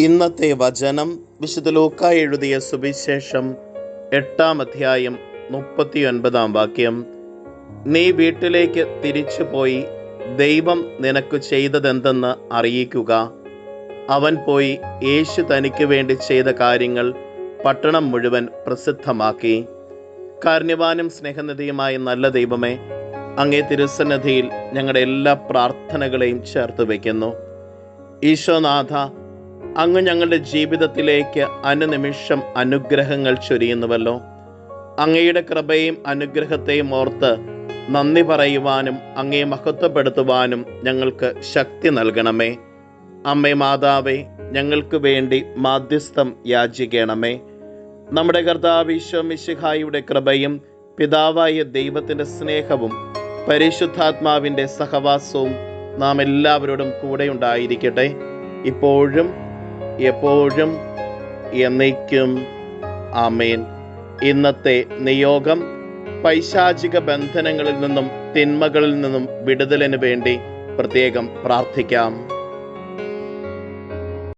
ഇന്നത്തെ വചനം വിശുദ്ധ ലൂക്കാ എഴുതിയ സുവിശേഷം 8-ാം അധ്യായം 39-ാം വാക്യം. നീ വീട്ടിലേക്ക് തിരിച്ചുപോയി ദൈവം നിനക്ക് ചെയ്തതെന്തെന്ന് അറിയിക്കുക. അവൻ പോയി യേശു തനിക്ക് വേണ്ടി ചെയ്ത കാര്യങ്ങൾ പട്ടണം മുഴുവൻ പ്രസിദ്ധമാക്കി. കാരുണ്യവാനും സ്നേഹനിധിയുമായ നല്ല ദൈവമേ, അങ്ങേ തിരുസന്നിധിയിൽ ഞങ്ങളുടെ എല്ലാ പ്രാർത്ഥനകളെയും ചേർത്ത് വയ്ക്കുന്നു. ഈശോനാഥ, അങ്ങ് ഞങ്ങളുടെ ജീവിതത്തിലേക്ക് അനുനിമിഷം അനുഗ്രഹങ്ങൾ ചൊരിയുന്നുവല്ലോ. അങ്ങയുടെ കൃപയും അനുഗ്രഹത്തെയും ഓർത്ത് നന്ദി പറയുവാനും അങ്ങയെ മഹത്വപ്പെടുത്തുവാനും ഞങ്ങൾക്ക് ശക്തി നൽകണമേ. അമ്മേ മാതാവേ, ഞങ്ങൾക്ക് വേണ്ടി മാധ്യസ്ഥം യാചിക്കണമേ. നമ്മുടെ കർത്താവ് ഈശോ മിശിഹായുടെ കൃപയും പിതാവായ ദൈവത്തിൻ്റെ സ്നേഹവും പരിശുദ്ധാത്മാവിൻ്റെ സഹവാസവും നാം എല്ലാവരോടും കൂടെ ഉണ്ടായിരിക്കട്ടെ, ഇപ്പോഴും എപ്പോഴും എന്നേക്കും. ആമേൻ. ഇന്നത്തെ നിയോഗം: പൈശാചിക ബന്ധനങ്ങളിൽ നിന്നും തിന്മകളിൽ നിന്നും വിടുതലിന് വേണ്ടി പ്രത്യേകം പ്രാർത്ഥിക്കാം.